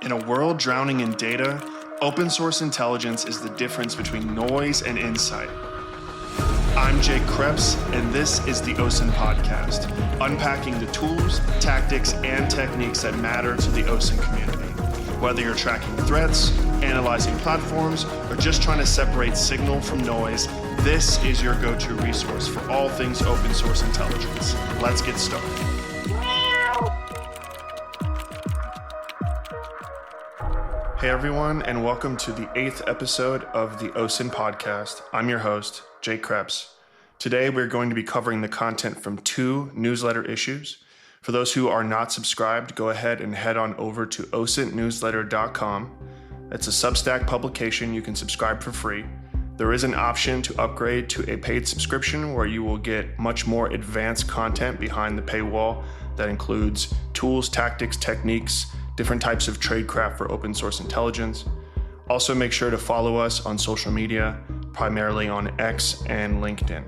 In a world drowning in data, open source intelligence is the difference between noise and insight. I'm Jake Krebs, and this is the OSINT podcast, unpacking the tools, tactics, and techniques that matter to the OSINT community. Whether you're tracking threats, analyzing platforms, or just trying to separate signal from noise, this is your go-to resource for all things open source intelligence. Let's get started. Hey everyone, and welcome to the 8th episode of the OSINT podcast. I'm your host, Jake Krebs. Today we're going to be covering the content from 2 newsletter issues. For those who are not subscribed, go ahead and head on over to osintnewsletter.com. It's a Substack publication. You can subscribe for free. There is an option to upgrade to a paid subscription where you will get much more advanced content behind the paywall that includes tools, tactics, techniques, different types of tradecraft for open source intelligence. Also make sure to follow us on social media, primarily on X and LinkedIn.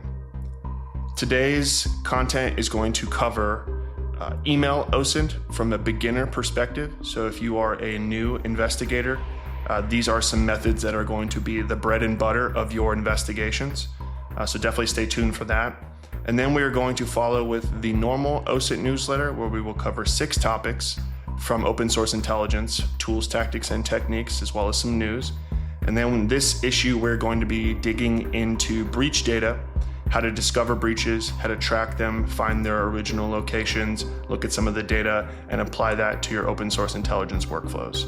Today's content is going to cover email OSINT from a beginner perspective. So if you are a new investigator, these are some methods that are going to be the bread and butter of your investigations. So definitely stay tuned for that. And then we are going to follow with the normal OSINT newsletter where we will cover 6 topics from open source intelligence, tools, tactics, and techniques, as well as some news. And then in this issue, we're going to be digging into breach data, how to discover breaches, how to track them, find their original locations, look at some of the data, and apply that to your open source intelligence workflows.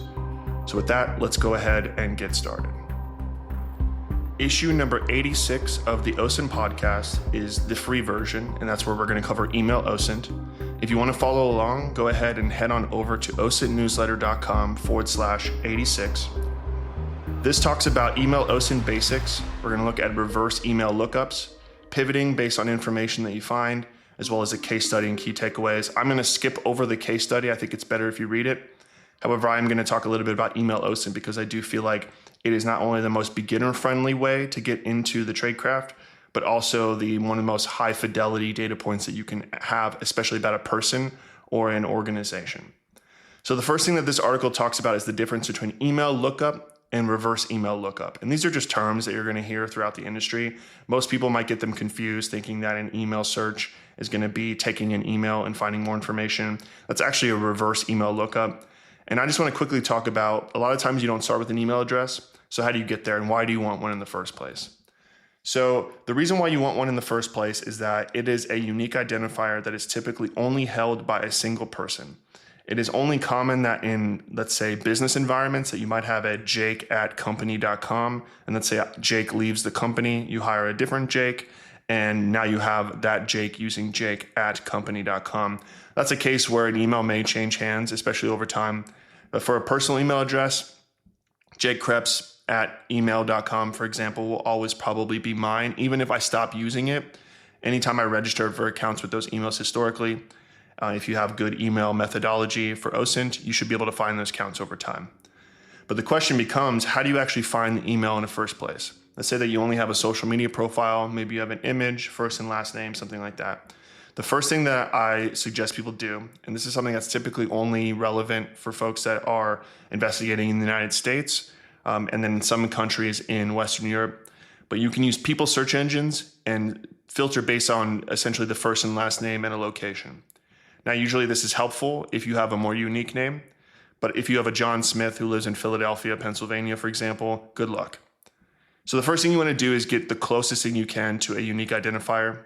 So with that, let's go ahead and get started. Issue number 86 of the OSINT podcast is the free version, and that's where we're going to cover email OSINT. If you want to follow along, go ahead and head on over to osintnewsletter.com/86. This talks about email OSINT basics. We're going to look at reverse email lookups, pivoting based on information that you find, as well as a case study and key takeaways. I'm going to skip over the case study. I think it's better if you read it. However, I'm going to talk a little bit about email OSINT because I do feel like it is not only the most beginner-friendly way to get into the tradecraft, but also one of the most high-fidelity data points that you can have, especially about a person or an organization. So the first thing that this article talks about is the difference between email lookup and reverse email lookup. And these are just terms that you're going to hear throughout the industry. Most people might get them confused, thinking that an email search is going to be taking an email and finding more information. That's actually a reverse email lookup. And I just want to quickly talk about, a lot of times you don't start with an email address. So how do you get there, and why do you want one in the first place? So the reason why you want one in the first place is that it is a unique identifier that is typically only held by a single person. It is only common that in, let's say, business environments that you might have a jake@company.com, and let's say Jake leaves the company, you hire a different Jake, and now you have that Jake using jake@company.com. That's a case where an email may change hands, especially over time. But for a personal email address, jakekrebs@email.com, for example, will always probably be mine. Even if I stop using it, anytime I register for accounts with those emails historically, if you have good email methodology for OSINT, you should be able to find those accounts over time. But the question becomes, how do you actually find the email in the first place? Let's say that you only have a social media profile, maybe you have an image, first and last name, something like that. The first thing that I suggest people do, and this is something that's typically only relevant for folks that are investigating in the United States, and then in some countries in Western Europe, but you can use people search engines and filter based on essentially the first and last name and a location. Now, usually this is helpful if you have a more unique name, but if you have a John Smith who lives in Philadelphia, Pennsylvania, for example, good luck. So the first thing you want to do is get the closest thing you can to a unique identifier.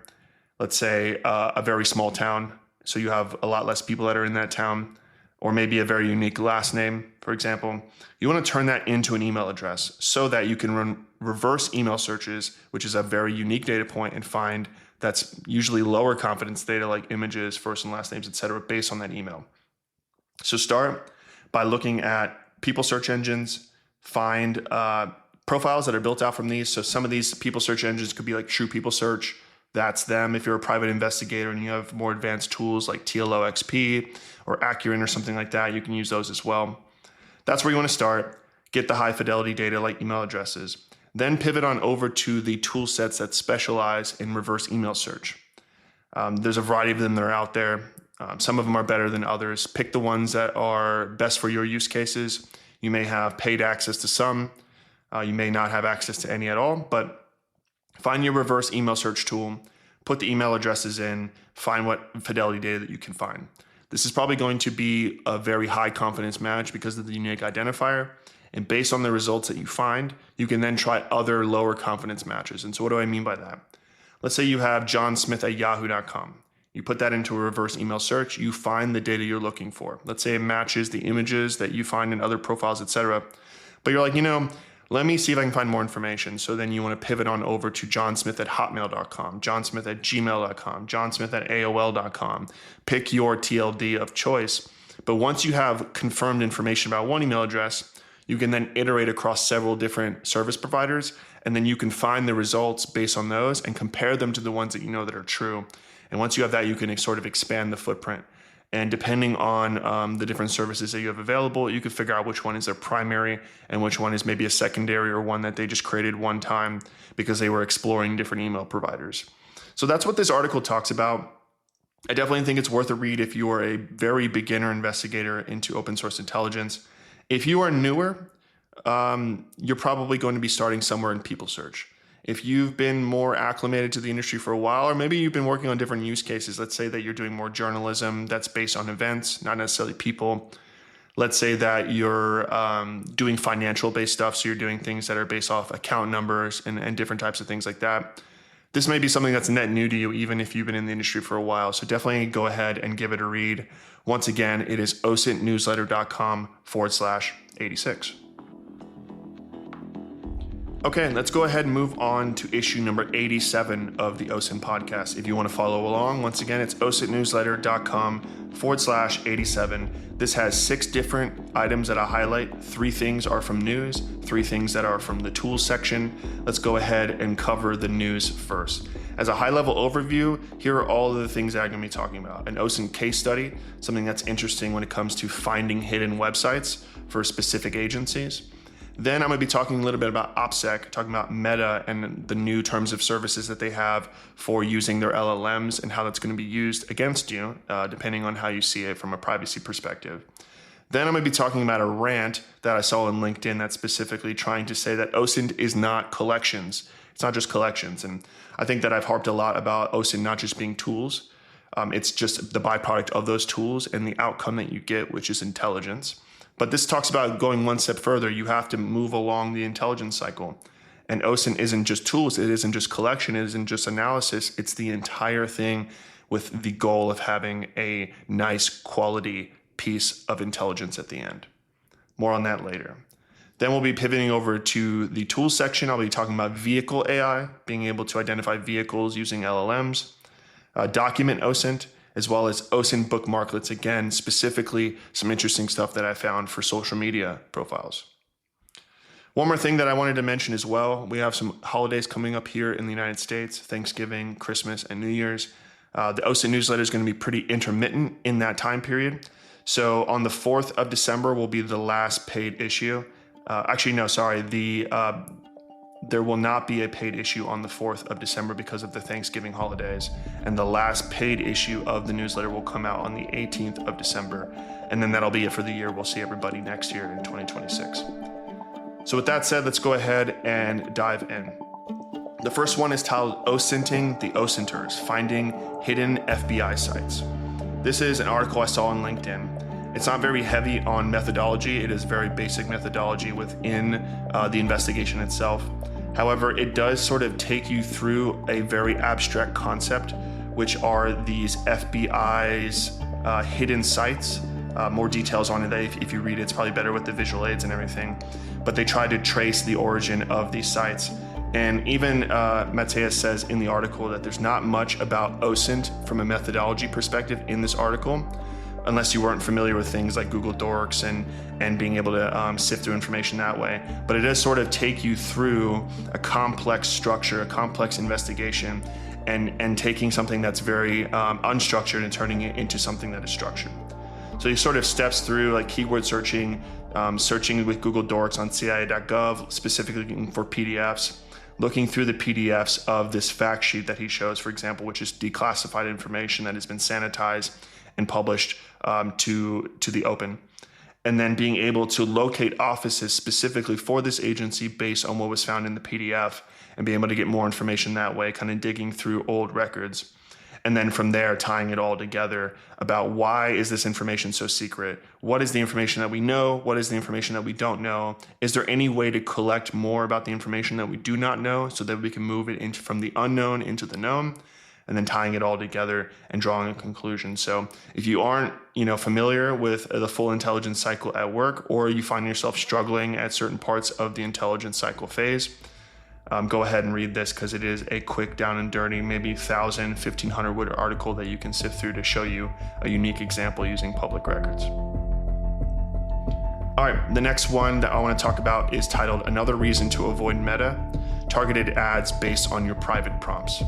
Let's say a very small town, so you have a lot less people that are in that town, or maybe a very unique last name, for example. You want to turn that into an email address so that you can run reverse email searches, which is a very unique data point, and find that's usually lower confidence data like images, first and last names, etc., based on that email. So start by looking at people search engines, find profiles that are built out from these. So some of these people search engines could be like True People Search. That's them. If you're a private investigator and you have more advanced tools like TLOXP or Accurate or something like that, you can use those as well. That's where you want to start. Get the high fidelity data like email addresses. Then pivot on over to the tool sets that specialize in reverse email search. There's a variety of them that are out there. Some of them are better than others. Pick the ones that are best for your use cases. You may have paid access to some. You may not have access to any at all, but find your reverse email search tool, put the email addresses in, find what fidelity data that you can find. This is probably going to be a very high confidence match because of the unique identifier. And based on the results that you find, you can then try other lower confidence matches. And so what do I mean by that? Let's say you have johnsmith@yahoo.com. You put that into a reverse email search, you find the data you're looking for. Let's say it matches the images that you find in other profiles, etc. But you're like, let me see if I can find more information. So then you want to pivot on over to johnsmith@hotmail.com, johnsmith@gmail.com, johnsmith@aol.com. Pick your TLD of choice. But once you have confirmed information about one email address, you can then iterate across several different service providers, and then you can find the results based on those and compare them to the ones that you know that are true. And once you have that, you can sort of expand the footprint. And depending on the different services that you have available, you can figure out which one is their primary and which one is maybe a secondary or one that they just created one time because they were exploring different email providers. So that's what this article talks about. I definitely think it's worth a read if you are a very beginner investigator into open source intelligence. If you are newer, you're probably going to be starting somewhere in people search. If you've been more acclimated to the industry for a while, or maybe you've been working on different use cases, let's say that you're doing more journalism that's based on events, not necessarily people. Let's say that you're doing financial based stuff. So you're doing things that are based off account numbers and different types of things like that. This may be something that's net new to you, even if you've been in the industry for a while. So definitely go ahead and give it a read. Once again, it is osintnewsletter.com/86. Okay, let's go ahead and move on to issue number 87 of the OSINT podcast. If you want to follow along, once again, it's osintnewsletter.com/87. This has 6 different items that I highlight. 3 things are from news, 3 things that are from the tools section. Let's go ahead and cover the news first. As a high-level overview, here are all of the things that I'm going to be talking about. An OSINT case study, something that's interesting when it comes to finding hidden websites for specific agencies. Then I'm going to be talking a little bit about OPSEC, talking about Meta and the new terms of services that they have for using their LLMs and how that's going to be used against you, depending on how you see it from a privacy perspective. Then I'm going to be talking about a rant that I saw on LinkedIn that's specifically trying to say that OSINT is not collections. It's not just collections. And I think that I've harped a lot about OSINT not just being tools. It's just the byproduct of those tools and the outcome that you get, which is intelligence. But this talks about going one step further. You have to move along the intelligence cycle. And OSINT isn't just tools. It isn't just collection. It isn't just analysis. It's the entire thing with the goal of having a nice quality piece of intelligence at the end. More on that later. Then we'll be pivoting over to the tools section. I'll be talking about vehicle AI, being able to identify vehicles using LLMs, document OSINT, as well as OSINT bookmarklets. Again, specifically some interesting stuff that I found for social media profiles. One more thing that I wanted to mention as well, we have some holidays coming up here in the United States, Thanksgiving, Christmas, and New Year's. The OSINT newsletter is going to be pretty intermittent in that time period. So on the 4th of December will be the last paid issue. There will not be a paid issue on the 4th of December because of the Thanksgiving holidays. And the last paid issue of the newsletter will come out on the 18th of December. And then that'll be it for the year. We'll see everybody next year in 2026. So with that said, let's go ahead and dive in. The first one is titled OSINTing the OSINTers, Finding Hidden FBI Sites. This is an article I saw on LinkedIn. It's not very heavy on methodology. It is very basic methodology within the investigation itself. However, it does sort of take you through a very abstract concept, which are these FBI's hidden sites. More details on it. If you read it, it's probably better with the visual aids and everything. But they try to trace the origin of these sites. And even Matthias says in the article that there's not much about OSINT from a methodology perspective in this article, unless you weren't familiar with things like Google Docs and being able to sift through information that way. But it does sort of take you through a complex structure, a complex investigation, and taking something that's very unstructured and turning it into something that is structured. So he sort of steps through like keyword searching, searching with Google Docs on CIA.gov, specifically looking for PDFs, looking through the PDFs of this fact sheet that he shows, for example, which is declassified information that has been sanitized and published to the open. And then being able to locate offices specifically for this agency based on what was found in the PDF and being able to get more information that way, kind of digging through old records. And then from there, tying it all together about why is this information so secret? What is the information that we know? What is the information that we don't know? Is there any way to collect more about the information that we do not know so that we can move it into from the unknown into the known? And then tying it all together and drawing a conclusion. So if you aren't, familiar with the full intelligence cycle at work, or you find yourself struggling at certain parts of the intelligence cycle phase, go ahead and read this, because it is a quick, down and dirty, maybe 1,000, 1,500 word article that you can sift through to show you a unique example using public records. All right, the next one that I want to talk about is titled Another Reason to Avoid Meta, Targeted Ads Based on Your Private Prompts.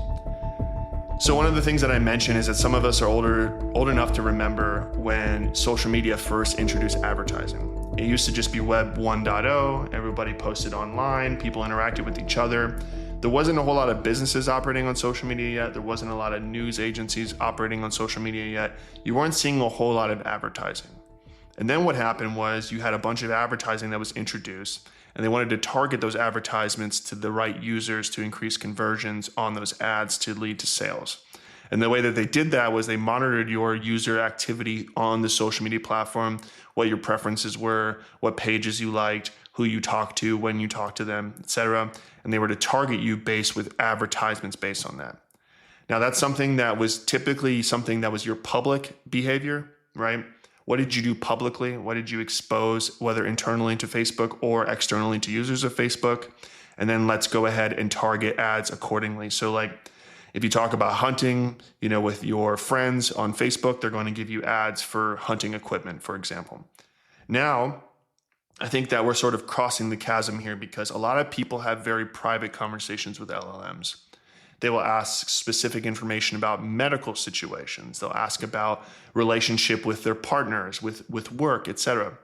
So one of the things that I mentioned is that some of us are old enough to remember when social media first introduced advertising. It used to just be Web 1.0, everybody posted online, people interacted with each other. There wasn't a whole lot of businesses operating on social media yet. There wasn't a lot of news agencies operating on social media yet. You weren't seeing a whole lot of advertising. And then what happened was you had a bunch of advertising that was introduced, and they wanted to target those advertisements to the right users to increase conversions on those ads to lead to sales. And the way that they did that was they monitored your user activity on the social media platform, what your preferences were, what pages you liked, who you talked to, when you talked to them, etc. And they were to target you based with advertisements based on that. Now that's something that was typically something that was your public behavior, right? What did you do publicly? What did you expose, whether internally to Facebook or externally to users of Facebook? And then let's go ahead and target ads accordingly. So like if you talk about hunting, with your friends on Facebook, they're going to give you ads for hunting equipment, for example. Now, I think that we're sort of crossing the chasm here, because a lot of people have very private conversations with LLMs. They will ask specific information about medical situations. They'll ask about relationship with their partners, with work, etc.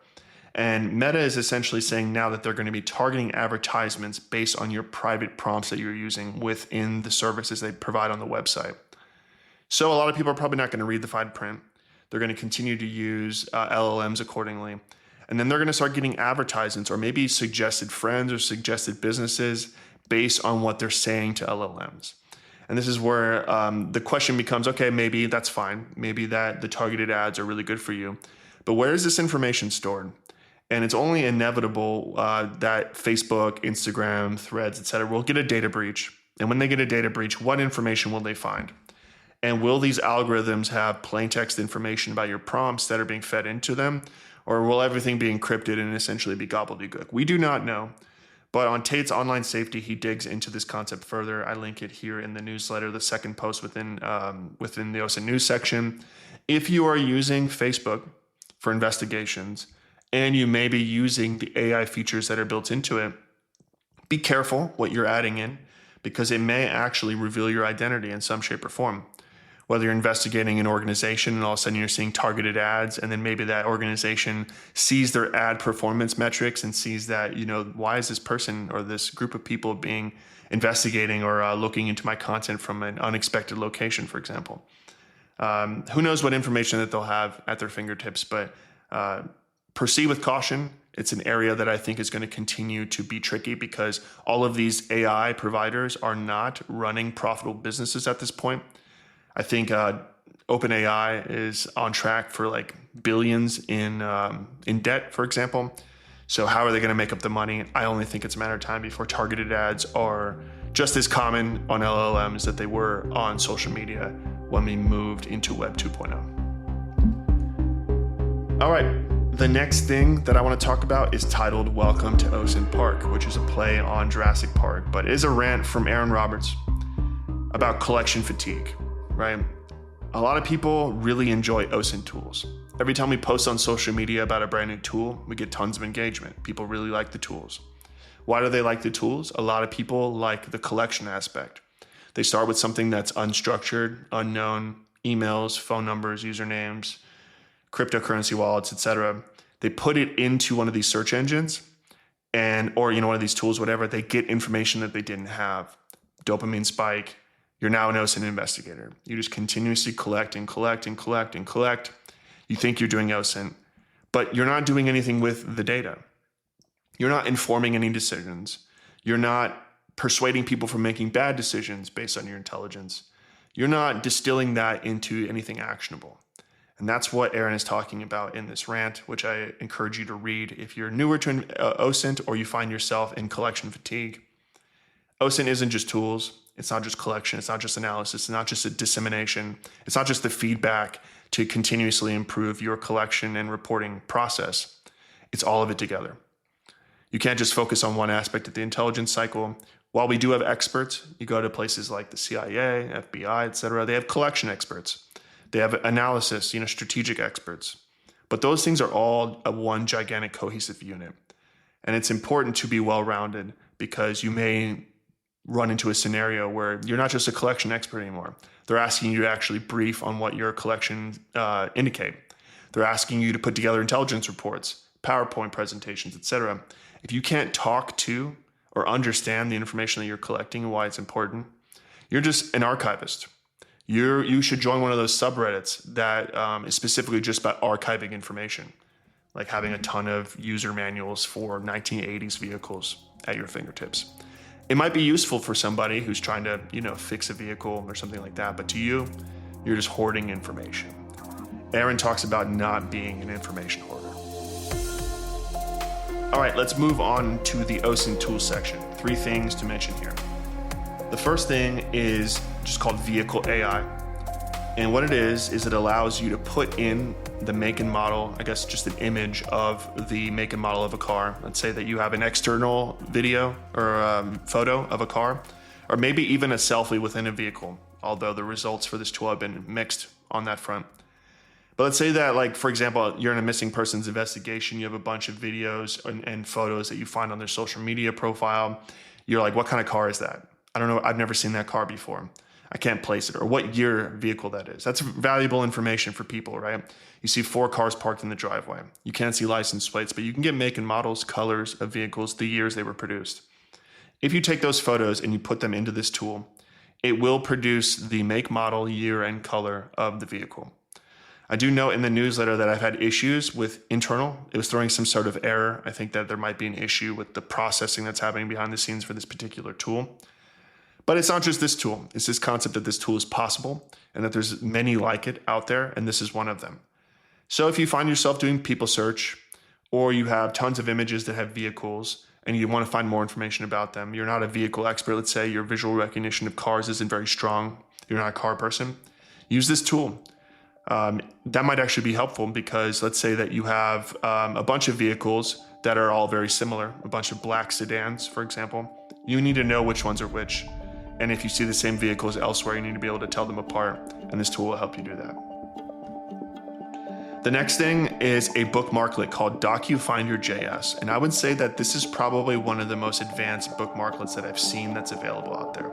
And Meta is essentially saying now that they're going to be targeting advertisements based on your private prompts that you're using within the services they provide on the website. So a lot of people are probably not going to read the fine print. They're going to continue to use LLMs accordingly. And then they're going to start getting advertisements or maybe suggested friends or suggested businesses based on what they're saying to LLMs. And this is where the question becomes, okay, maybe that's fine. Maybe that the targeted ads are really good for you. But where is this information stored? And it's only inevitable that Facebook, Instagram, Threads, et cetera, will get a data breach. And when they get a data breach, what information will they find? And will these algorithms have plain text information about your prompts that are being fed into them? Or will everything be encrypted and essentially be gobbledygook? We do not know. But on Tate's Online Safety, he digs into this concept further. I link it here in the newsletter, the second post within the OSINT news section. If you are using Facebook for investigations and you may be using the AI features that are built into it, be careful what you're adding in, because it may actually reveal your identity in some shape or form. Whether you're investigating an organization and all of a sudden you're seeing targeted ads, and then maybe that organization sees their ad performance metrics and sees that, why is this person or this group of people being investigating or looking into my content from an unexpected location, for example. Who knows what information that they'll have at their fingertips, but proceed with caution. It's an area that I think is going to continue to be tricky, because all of these AI providers are not running profitable businesses at this point. I think OpenAI is on track for like billions in debt, for example. So how are they going to make up the money? I only think it's a matter of time before targeted ads are just as common on LLMs that they were on social media when we moved into Web 2.0. All right, the next thing that I want to talk about is titled Welcome to OSINT Park, which is a play on Jurassic Park, but it is a rant from Aaron Roberts about collection fatigue. Right? A lot of people really enjoy OSINT tools. Every time we post on social media about a brand new tool, we get tons of engagement. People really like the tools. Why do they like the tools? A lot of people like the collection aspect. They start with something that's unstructured, unknown, emails, phone numbers, usernames, cryptocurrency wallets, etc. They put it into one of these search engines, or one of these tools, whatever, they get information that they didn't have. Dopamine spike. You're now an OSINT investigator. You just continuously collect and collect and collect and collect. You think you're doing OSINT, but you're not doing anything with the data. You're not informing any decisions. You're not persuading people from making bad decisions based on your intelligence. You're not distilling that into anything actionable. And that's what Aaron is talking about in this rant, which I encourage you to read if you're newer to OSINT or you find yourself in collection fatigue. OSINT isn't just tools. It's not just collection. It's not just analysis. It's not just a dissemination. It's not just the feedback to continuously improve your collection and reporting process. It's all of it together. You can't just focus on one aspect of the intelligence cycle. While we do have experts, you go to places like the CIA, FBI, et cetera, they have collection experts. They have analysis, strategic experts. But those things are all a one gigantic cohesive unit. And it's important to be well-rounded because you may run into a scenario where you're not just a collection expert anymore. They're asking you to actually brief on what your collection indicate. They're asking you to put together intelligence reports, PowerPoint presentations, et cetera. If you can't talk to or understand the information that you're collecting and why it's important, you're just an archivist. You should join one of those subreddits that is specifically just about archiving information, like having a ton of user manuals for 1980s vehicles at your fingertips. It might be useful for somebody who's trying to, fix a vehicle or something like that, but to you, you're just hoarding information. Aaron talks about not being an information hoarder. All right, let's move on to the OSINT tools section. 3 things to mention here. The first thing is just called Vehicle AI. And what it is it allows you to put in the make and model, I guess just an image of the make and model of a car. Let's say that you have an external video or photo of a car, or maybe even a selfie within a vehicle, although the results for this tool have been mixed on that front. But let's say that, for example, you're in a missing persons investigation, you have a bunch of videos and photos that you find on their social media profile. You're like, what kind of car is that? I don't know, I've never seen that car before. I can't place it, or what year vehicle that is. That's valuable information for people, right? You see 4 cars parked in the driveway. You can't see license plates, but you can get make and models, colors of vehicles, the years they were produced. If you take those photos and you put them into this tool, it will produce the make, model, year, and color of the vehicle. I do note in the newsletter that I've had issues with internal. It was throwing some sort of error. I think that there might be an issue with the processing that's happening behind the scenes for this particular tool. But it's not just this tool. It's this concept that this tool is possible and that there's many like it out there, and this is one of them. So if you find yourself doing people search, or you have tons of images that have vehicles and you want to find more information about them, you're not a vehicle expert, let's say your visual recognition of cars isn't very strong, you're not a car person, use this tool. That might actually be helpful because let's say that you have a bunch of vehicles that are all very similar, a bunch of black sedans, for example. You need to know which ones are which. And if you see the same vehicles elsewhere, you need to be able to tell them apart, and this tool will help you do that. The next thing is a bookmarklet called DocuFinder.js, and I would say that this is probably one of the most advanced bookmarklets that I've seen that's available out there.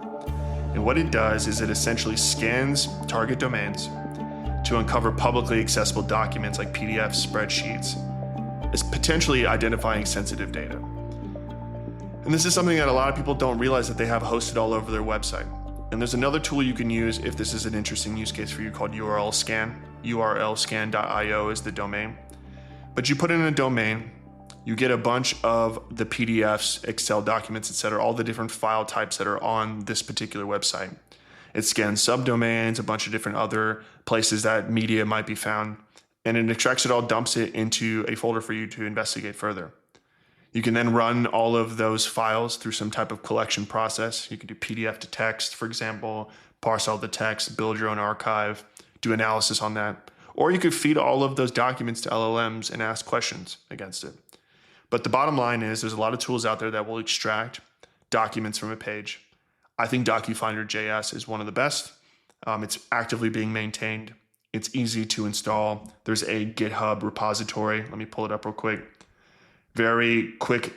And what it does is it essentially scans target domains to uncover publicly accessible documents like PDFs, spreadsheets, as potentially identifying sensitive data. And this is something that a lot of people don't realize that they have hosted all over their website. And there's another tool you can use if this is an interesting use case for you called URL Scan. urlscan.io is the domain. But you put in a domain, you get a bunch of the PDFs, Excel documents, etc., all the different file types that are on this particular website. It scans subdomains, a bunch of different other places that media might be found, and it extracts it all, dumps it into a folder for you to investigate further. You can then run all of those files through some type of collection process. You can do PDF to text, for example, parse all the text, build your own archive, do analysis on that. Or you could feed all of those documents to LLMs and ask questions against it. But the bottom line is there's a lot of tools out there that will extract documents from a page. I think DocuFinder.js is one of the best. It's actively being maintained. It's easy to install. There's a GitHub repository. Let me pull it up real quick. Very quick,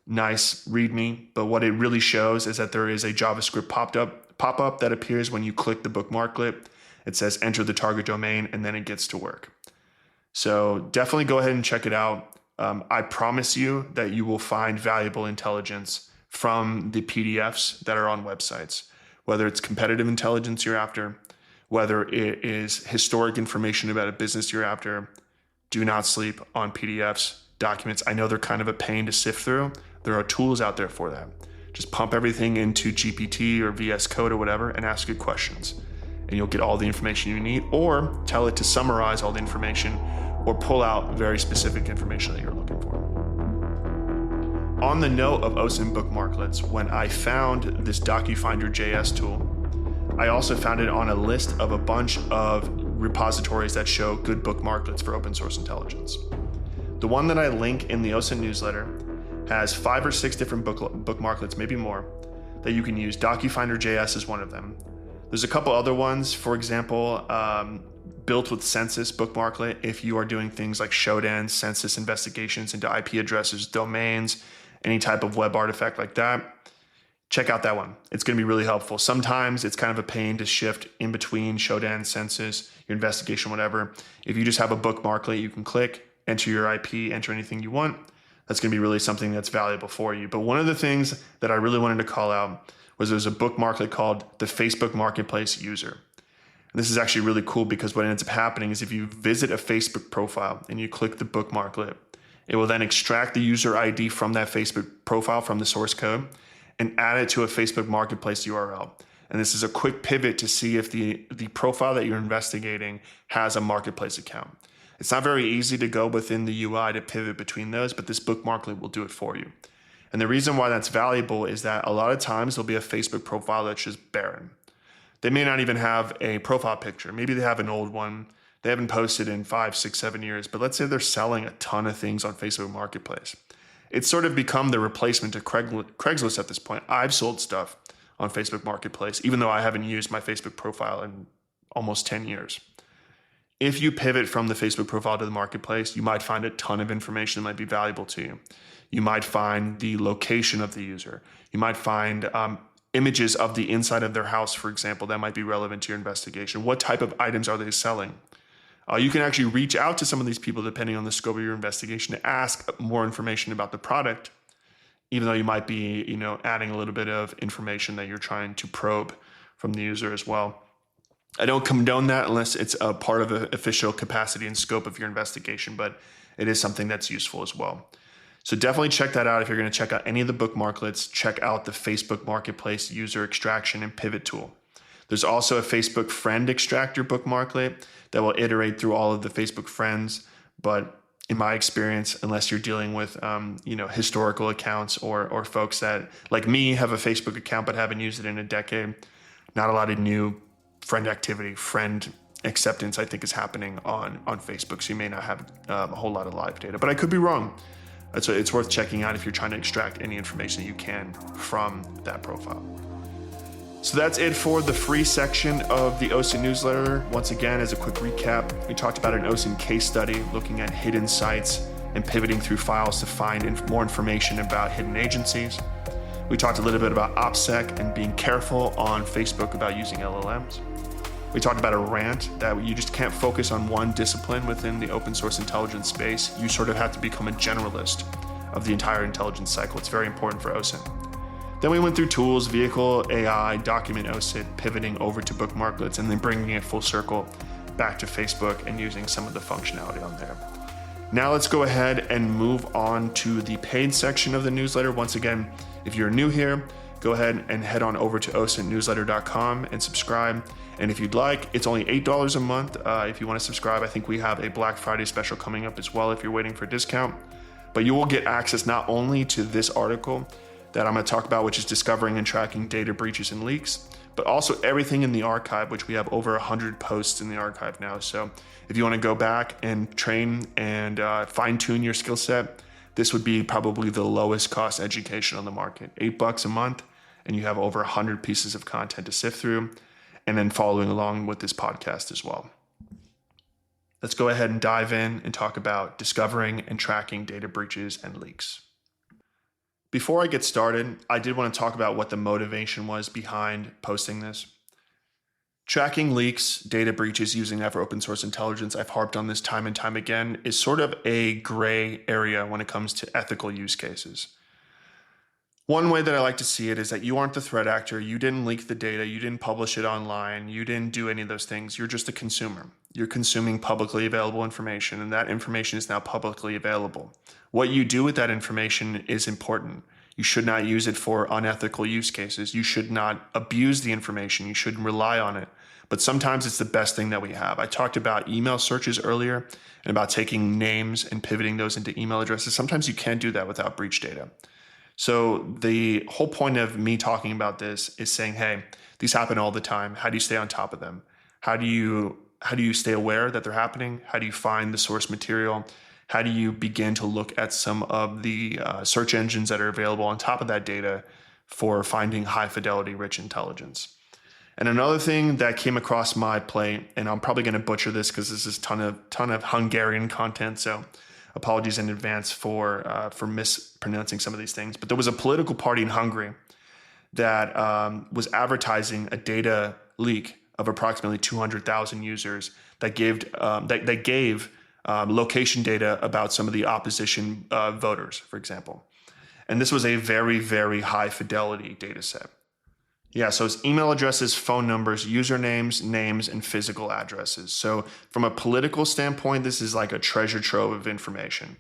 nice README, but what it really shows is that there is a JavaScript pop-up that appears when you click the bookmarklet. It says enter the target domain, and then it gets to work. So definitely go ahead and check it out. I promise you that you will find valuable intelligence from the PDFs that are on websites, whether it's competitive intelligence you're after, whether it is historic information about a business you're after. Do not sleep on PDFs, documents. I know they're kind of a pain to sift through. There are tools out there for that. Just pump everything into GPT or VS Code or whatever and ask it questions, and you'll get all the information you need, or tell it to summarize all the information or pull out very specific information that you're looking for. On the note of OSINT bookmarklets, when I found this DocuFinder.js tool, I also found it on a list of a bunch of repositories that show good bookmarklets for open source intelligence. The one that I link in the OSINT newsletter has 5 or 6 different bookmarklets, maybe more, that you can use. DocuFinder.js is one of them. There's a couple other ones, for example, built with census bookmarklet. If you are doing things like Shodan, census investigations into IP addresses, domains, any type of web artifact like that, check out that one. It's going to be really helpful. Sometimes it's kind of a pain to shift in between Shodan, census, your investigation, whatever. If you just have a bookmarklet, you can click, enter your IP, enter anything you want. That's going to be really something that's valuable for you. But one of the things that I really wanted to call out was there's a bookmarklet called the Facebook Marketplace User. And this is actually really cool because what ends up happening is if you visit a Facebook profile and you click the bookmarklet, it will then extract the user ID from that Facebook profile from the source code and add it to a Facebook Marketplace URL. And this is a quick pivot to see if the profile that you're investigating has a marketplace account. It's not very easy to go within the UI to pivot between those, but this bookmarklet will do it for you. And the reason why that's valuable is that a lot of times there'll be a Facebook profile that's just barren. They may not even have a profile picture. Maybe they have an old one. They haven't posted in 5, 6, 7 years, but let's say they're selling a ton of things on Facebook Marketplace. It's sort of become the replacement to Craigslist at this point. I've sold stuff on Facebook Marketplace, even though I haven't used my Facebook profile in almost 10 years. If you pivot from the Facebook profile to the marketplace, you might find a ton of information that might be valuable to you. You might find the location of the user. You might find images of the inside of their house, for example, that might be relevant to your investigation. What type of items are they selling? You can actually reach out to some of these people depending on the scope of your investigation to ask more information about the product, even though you might be, adding a little bit of information that you're trying to probe from the user as well. I don't condone that unless it's a part of the official capacity and scope of your investigation, but it is something that's useful as well. So definitely check that out. If you're going to check out any of the bookmarklets, check out the Facebook Marketplace User Extraction and Pivot tool. There's also a Facebook Friend Extractor bookmarklet that will iterate through all of the Facebook friends. But in my experience, unless you're dealing with historical accounts or folks that, like me, have a Facebook account but haven't used it in a decade, not a lot of new friend activity, friend acceptance, I think, is happening on Facebook. So you may not have a whole lot of live data, but I could be wrong. So it's worth checking out if you're trying to extract any information that you can from that profile. So that's it for the free section of the OSINT newsletter. Once again, as a quick recap, we talked about an OSINT case study looking at hidden sites and pivoting through files to find more information about hidden agencies. We talked a little bit about OPSEC and being careful on Facebook about using LLMs. We talked about a rant that you just can't focus on one discipline within the open source intelligence space. You sort of have to become a generalist of the entire intelligence cycle. It's very important for OSINT. Then we went through tools, vehicle, AI, document OSINT, pivoting over to bookmarklets, and then bringing it full circle back to Facebook and using some of the functionality on there. Now let's go ahead and move on to the paid section of the newsletter. Once again, if you're new here, go ahead and head on over to osintnewsletter.com and subscribe. And if you'd like, it's only $8 a month if you want to subscribe. I think we have a Black Friday special coming up as well if you're waiting for a discount. But you will get access not only to this article that I'm going to talk about, which is discovering and tracking data breaches and leaks, but also everything in the archive, which we have over 100 posts in the archive now. So if you want to go back and train and fine-tune your skill set, this would be probably the lowest cost education on the market. $8 a month, and you have over 100 pieces of content to sift through, and then following along with this podcast as well. Let's go ahead and dive in and talk about discovering and tracking data breaches and leaks. Before I get started, I did want to talk about what the motivation was behind posting this. Tracking leaks, data breaches using that for open source intelligence, I've harped on this time and time again, is sort of a gray area when it comes to ethical use cases. One way that I like to see it is that you aren't the threat actor. You didn't leak the data. You didn't publish it online. You didn't do any of those things. You're just a consumer. You're consuming publicly available information, and that information is now publicly available. What you do with that information is important. You should not use it for unethical use cases. You should not abuse the information. You shouldn't rely on it. But sometimes it's the best thing that we have. I talked about email searches earlier and about taking names and pivoting those into email addresses. Sometimes you can't do that without breach data. So the whole point of me talking about this is saying, hey, these happen all the time. How do you stay on top of them? How do you stay aware that they're happening? How do you find the source material? How do you begin to look at some of the search engines that are available on top of that data for finding high fidelity, rich intelligence? And another thing that came across my plate, and I'm probably going to butcher this because this is ton of Hungarian content, so apologies in advance for mispronouncing some of these things. But there was a political party in Hungary that was advertising a data leak of approximately 200,000 users that gave location data about some of the opposition voters, for example. And this was a very, very high fidelity data set. Yeah, so it's email addresses, phone numbers, usernames, names, and physical addresses. So from a political standpoint, this is like a treasure trove of information.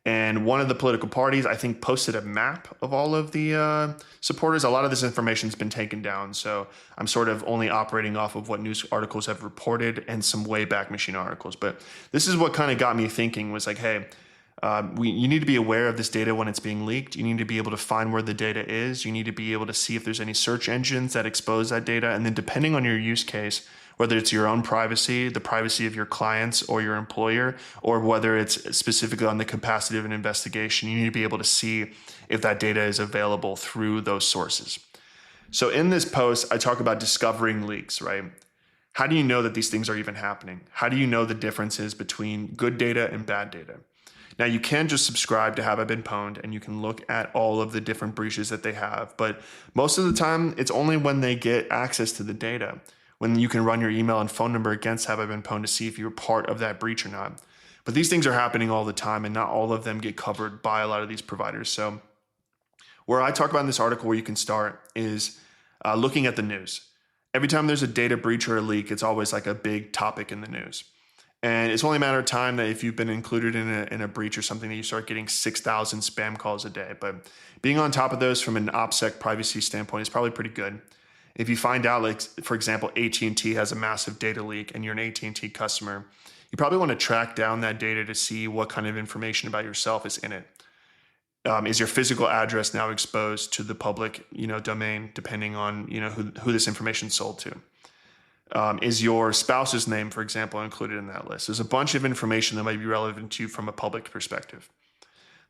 And one of the political parties, I think, posted a map of all of the supporters. A lot of this information has been taken down. So I'm sort of only operating off of what news articles have reported and some Wayback Machine articles. But this is what kind of got me thinking was like, hey, you need to be aware of this data when it's being leaked. You need to be able to find where the data is. You need to be able to see if there's any search engines that expose that data. And then depending on your use case, whether it's your own privacy, the privacy of your clients or your employer, or whether it's specifically on the capacity of an investigation, you need to be able to see if that data is available through those sources. So in this post, I talk about discovering leaks, right? How do you know that these things are even happening? How do you know the differences between good data and bad data? Now, you can just subscribe to Have I Been Pwned, and you can look at all of the different breaches that they have. But most of the time, it's only when they get access to the data, when you can run your email and phone number against Have I Been Pwned to see if you're part of that breach or not. But these things are happening all the time, and not all of them get covered by a lot of these providers. So where I talk about in this article where you can start is looking at the news. Every time there's a data breach or a leak, it's always like a big topic in the news. And it's only a matter of time that if you've been included in a breach or something that you start getting 6,000 spam calls a day. But being on top of those from an OPSEC privacy standpoint is probably pretty good. If you find out, like, for example, AT&T has a massive data leak and you're an AT&T customer, you probably want to track down that data to see what kind of information about yourself is in it. Is your physical address now exposed to the public, domain, depending on, who this information is sold to? Is your spouse's name, for example, included in that list? There's a bunch of information that might be relevant to you from a public perspective.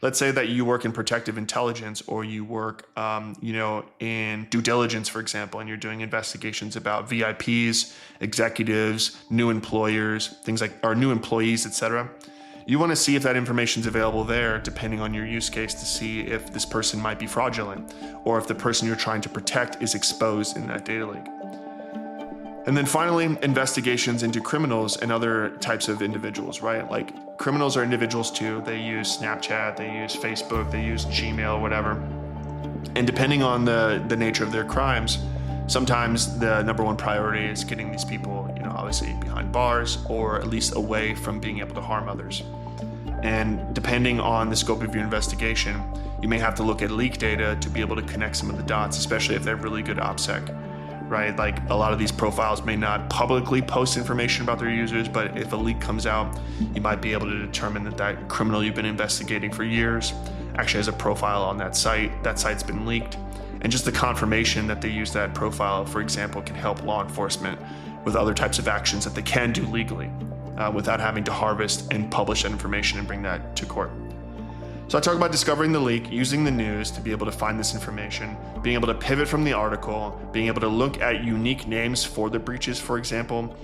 Let's say that you work in protective intelligence or you work, in due diligence, for example, and you're doing investigations about VIPs, executives, new employers, new employees, etc. You want to see if that information is available there, depending on your use case, to see if this person might be fraudulent or if the person you're trying to protect is exposed in that data leak. And then finally, investigations into criminals and other types of individuals, right? Like criminals are individuals too. They use Snapchat, they use Facebook, they use Gmail, whatever. And depending on the nature of their crimes, sometimes the number one priority is getting these people, obviously behind bars or at least away from being able to harm others. And depending on the scope of your investigation, you may have to look at leak data to be able to connect some of the dots, especially if they have really good OPSEC. Right? Like a lot of these profiles may not publicly post information about their users, but if a leak comes out, you might be able to determine that criminal you've been investigating for years actually has a profile on that site. That site's been leaked. And just the confirmation that they use that profile, for example, can help law enforcement with other types of actions that they can do legally without having to harvest and publish that information and bring that to court. So I talk about discovering the leak, using the news to be able to find this information, being able to pivot from the article, being able to look at unique names for the breaches, for example.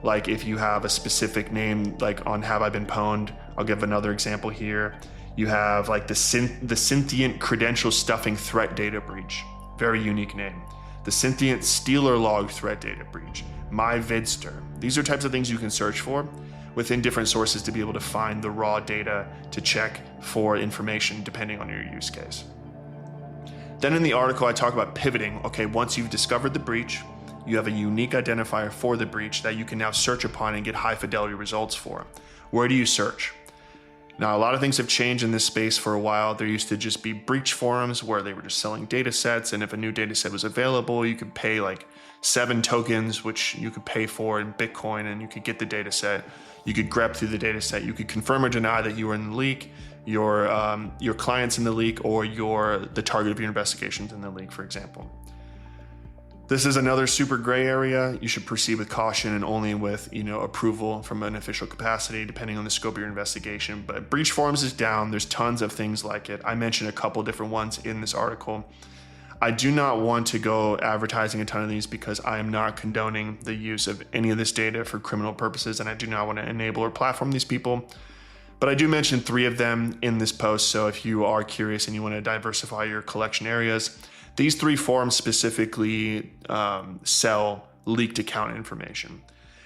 Like if you have a specific name, like on Have I Been Pwned, I'll give another example here. You have like the Sentient Credential Stuffing Threat Data Breach, very unique name. The Sentient Stealer Log Threat Data Breach, my vidster. These are types of things you can search for within different sources to be able to find the raw data to check for information depending on your use case. Then in the article, I talk about pivoting. Okay, once you've discovered the breach, you have a unique identifier for the breach that you can now search upon and get high fidelity results for. Where do you search? Now, a lot of things have changed in this space for a while. There used to just be breach forums where they were just selling data sets, and if a new data set was available, you could pay like 7 tokens, which you could pay for in Bitcoin, and you could get the data set. You could grep through the data set. You could confirm or deny that you were in the leak, your client's in the leak, or the target of your investigations in the leak, for example. This is another super gray area. You should proceed with caution and only with approval from an official capacity, depending on the scope of your investigation. But breach forums is down. There's tons of things like it. I mentioned a couple different ones in this article. I do not want to go advertising a ton of these because I am not condoning the use of any of this data for criminal purposes, and I do not want to enable or platform these people. But I do mention 3 of them in this post, so if you are curious and you want to diversify your collection areas, these 3 forums specifically sell leaked account information.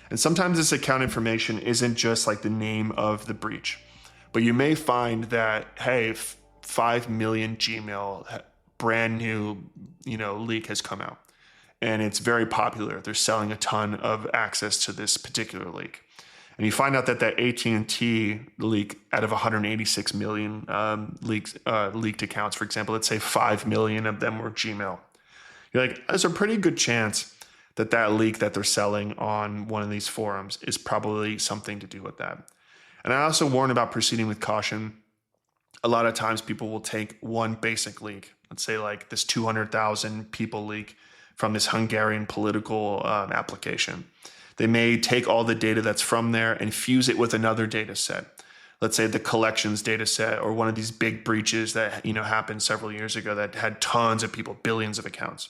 And sometimes this account information isn't just like the name of the breach, but you may find that, hey, 5 million Gmail brand new leak has come out and it's very popular. They're selling a ton of access to this particular leak. And you find out that AT&T leak, out of 186 million leaked accounts, for example, let's say 5 million of them were Gmail. You're like, there's a pretty good chance that leak that they're selling on one of these forums is probably something to do with that. And I also warn about proceeding with caution. A lot of times people will take one basic leak, let's say like this 200,000 people leak from this Hungarian political application. They may take all the data that's from there and fuse it with another data set. Let's say the collections data set or one of these big breaches that happened several years ago that had tons of people, billions of accounts.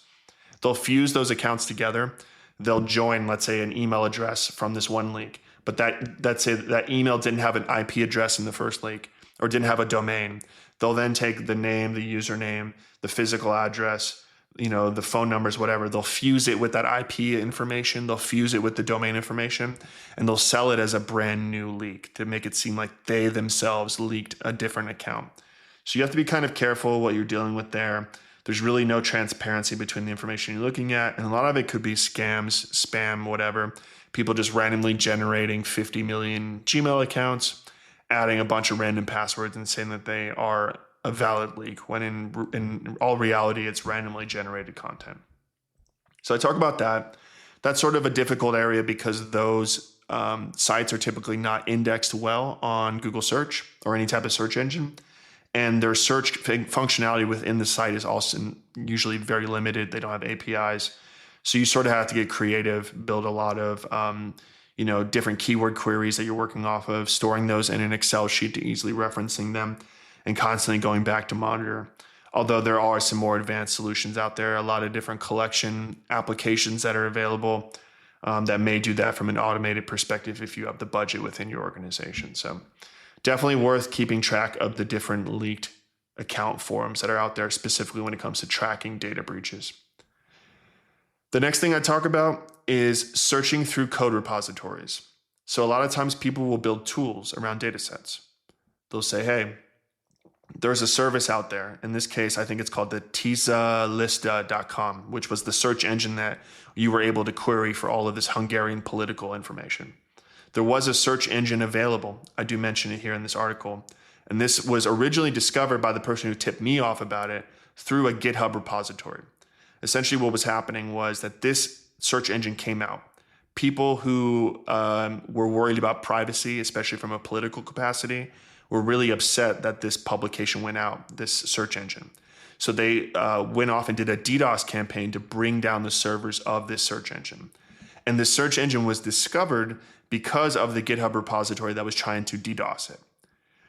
They'll fuse those accounts together. They'll join, let's say, an email address from this one leak, but let's say that email didn't have an IP address in the first leak or didn't have a domain. They'll then take the name, the username, the physical address, the phone numbers, whatever. They'll fuse it with that IP information. They'll fuse it with the domain information, and they'll sell it as a brand new leak to make it seem like they themselves leaked a different account. So you have to be kind of careful what you're dealing with there. There's really no transparency between the information you're looking at, and a lot of it could be scams, spam, whatever. People just randomly generating 50 million Gmail accounts, adding a bunch of random passwords and saying that they are a valid leak, when in all reality, it's randomly generated content. So I talk about that. That's sort of a difficult area because those sites are typically not indexed well on Google search or any type of search engine. And their search functionality within the site is also usually very limited. They don't have APIs. So you sort of have to get creative, build a lot of different keyword queries that you're working off of, storing those in an Excel sheet to easily referencing them, and constantly going back to monitor. Although there are some more advanced solutions out there, a lot of different collection applications that are available that may do that from an automated perspective if you have the budget within your organization. So definitely worth keeping track of the different leaked account forums that are out there, specifically when it comes to tracking data breaches. The next thing I talk about is searching through code repositories. So a lot of times people will build tools around data sets. They'll say, hey, there's a service out there. In this case, I think it's called the tizalista.com, which was the search engine that you were able to query for all of this Hungarian political information. There was a search engine available. I do mention it here in this article. And this was originally discovered by the person who tipped me off about it through a GitHub repository. Essentially what was happening was that this search engine came out. People who were worried about privacy, especially from a political capacity, were really upset that this publication went out, this search engine. So they went off and did a DDoS campaign to bring down the servers of this search engine. And the search engine was discovered because of the GitHub repository that was trying to DDoS it.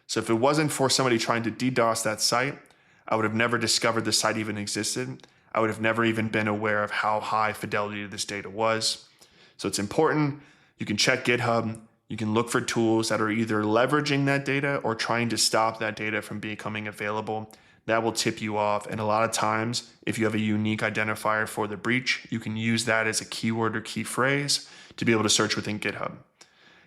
So if it wasn't for somebody trying to DDoS that site, I would have never discovered the site even existed. I would have never even been aware of how high fidelity this data was. So it's important. You can check GitHub. You can look for tools that are either leveraging that data or trying to stop that data from becoming available. that will tip you off. And a lot of times, if you have a unique identifier for the breach, you can use that as a keyword or key phrase to be able to search within GitHub.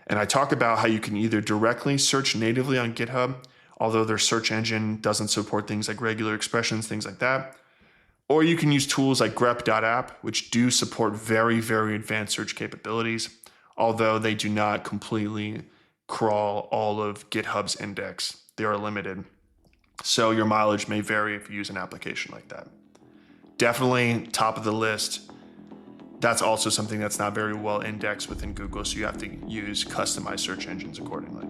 And I talk about how you can either directly search natively on GitHub, although their search engine doesn't support things like regular expressions, things like that. Or you can use tools like grep.app, which do support very, very advanced search capabilities, although they do not completely crawl all of GitHub's index. They are limited. So your mileage may vary if you use an application like that. Definitely top of the list. That's also something that's not very well indexed within Google, so you have to use customized search engines accordingly.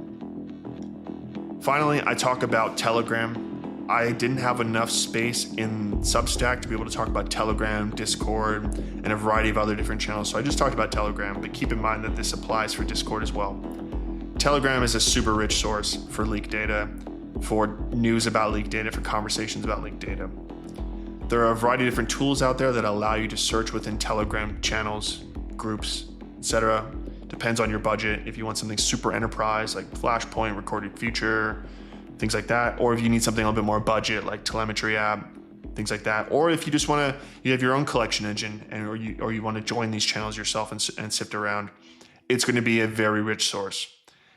Finally, I talk about Telegram. I didn't have enough space in Substack to be able to talk about Telegram, Discord, and a variety of other different channels, so I just talked about Telegram, but keep in mind that this applies for Discord as well. Telegram is a super rich source for leaked data, for news about leaked data, for conversations about leaked data. There are a variety of different tools out there that allow you to search within Telegram channels, groups, etc. Depends on your budget. If you want something super enterprise like Flashpoint, Recorded Future, things like that, or if you need something a little bit more budget like telemetry app, things like that, or if you just want to, you have your own collection engine, and or you want to join these channels yourself and sift around, it's going to be a very rich source.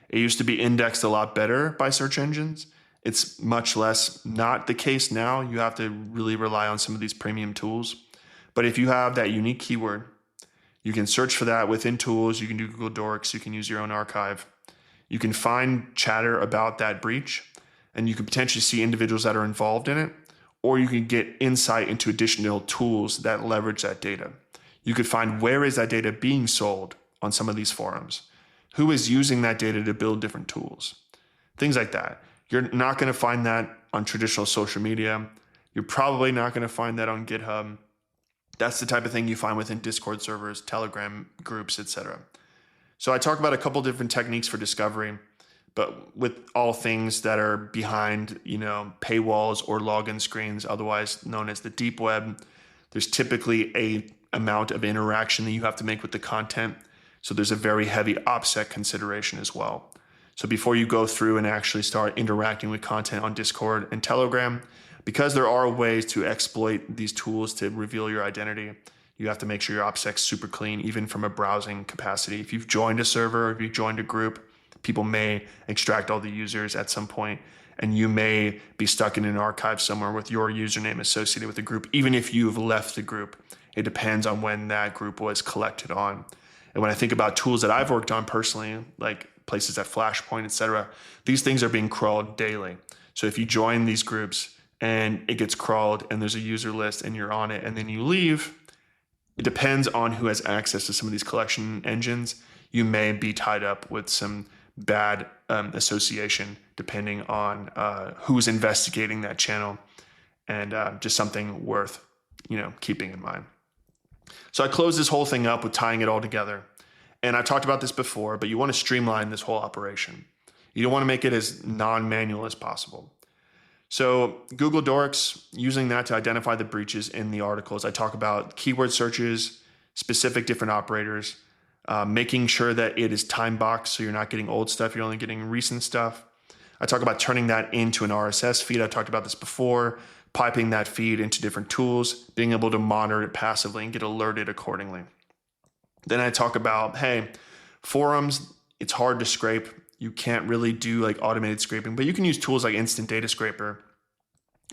It used to be indexed a lot better by search engines. It's much less not the case now. You have to really rely on some of these premium tools. But if you have that unique keyword, you can search for that within tools. You can do Google Docs. You can use your own archive. You can find chatter about that breach, and you can potentially see individuals that are involved in it, or you can get insight into additional tools that leverage that data. You could find where is that data being sold on some of these forums, who is using that data to build different tools, things like that. You're not going to find that on traditional social media. You're probably not going to find that on GitHub. That's the type of thing you find within Discord servers, Telegram groups, etc. So I talk about a couple different techniques for discovery, but with all things that are behind, paywalls or login screens, otherwise known as the deep web, there's typically a amount of interaction that you have to make with the content. So there's a very heavy OPSEC consideration as well. So before you go through and actually start interacting with content on Discord and Telegram, because there are ways to exploit these tools to reveal your identity, you have to make sure your OPSEC's super clean, even from a browsing capacity. If you've joined a server, if you've joined a group, people may extract all the users at some point, and you may be stuck in an archive somewhere with your username associated with the group, even if you've left the group. It depends on when that group was collected on. And when I think about tools that I've worked on personally, like places at Flashpoint, etc., these things are being crawled daily. So if you join these groups and it gets crawled and there's a user list and you're on it and then you leave, it depends on who has access to some of these collection engines. You may be tied up with some bad association depending on who's investigating that channel, and just something worth keeping in mind. So I close this whole thing up with tying it all together. And I talked about this before, but you want to streamline this whole operation. You don't want to make it as non-manual as possible. So Google Docs, using that to identify the breaches in the articles. I talk about keyword searches, specific different operators, making sure that it is time boxed so you're not getting old stuff, you're only getting recent stuff. I talk about turning that into an RSS feed. I talked about this before, piping that feed into different tools, being able to monitor it passively and get alerted accordingly. Then I talk about, hey, forums, it's hard to scrape. You can't really do like automated scraping, but you can use tools like Instant Data Scraper.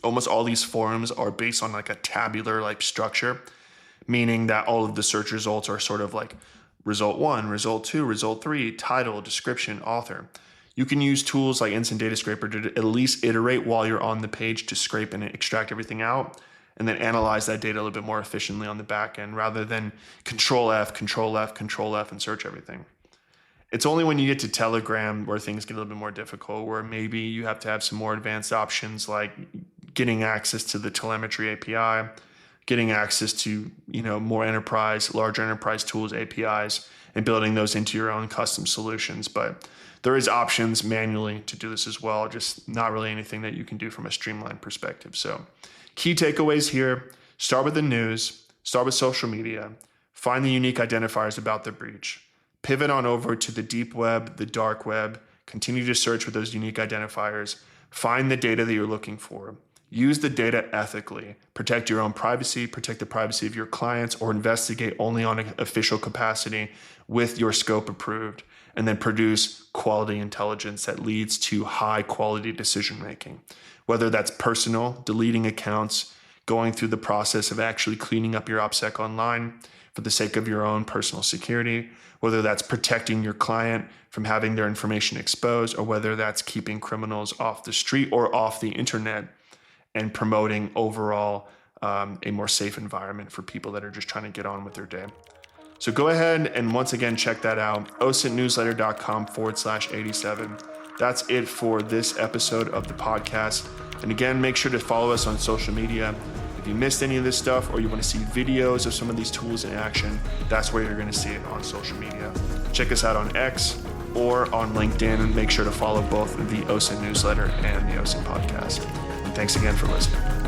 Almost all these forums are based on like a tabular like structure, meaning that all of the search results are sort of like result 1, result 2, result 3, title, description, author. You can use tools like Instant Data Scraper to at least iterate while you're on the page to scrape and extract everything out, and then analyze that data a little bit more efficiently on the back end rather than Control F, Control F, Control F, and search everything. It's only when you get to Telegram where things get a little bit more difficult, where maybe you have to have some more advanced options like getting access to the telemetry API, getting access to more larger enterprise tools APIs, and building those into your own custom solutions. But there is options manually to do this as well, just not really anything that you can do from a streamlined perspective. So key takeaways here: start with the news, start with social media, find the unique identifiers about the breach, pivot on over to the deep web, the dark web, continue to search with those unique identifiers, find the data that you're looking for, Use the data ethically. Protect your own privacy, protect the privacy of your clients, or investigate only on an official capacity with your scope approved, and then produce quality intelligence that leads to high quality decision making. Whether that's personal, deleting accounts, going through the process of actually cleaning up your OPSEC online for the sake of your own personal security, whether that's protecting your client from having their information exposed, or whether that's keeping criminals off the street or off the internet and promoting overall a more safe environment for people that are just trying to get on with their day. So go ahead and once again check that out, osintnewsletter.com/87. That's it for this episode of the podcast. And again, make sure to follow us on social media. If you missed any of this stuff or you want to see videos of some of these tools in action, that's where you're going to see it on social media. Check us out on X or on LinkedIn, and make sure to follow both the OSINT newsletter and the OSINT podcast. And thanks again for listening.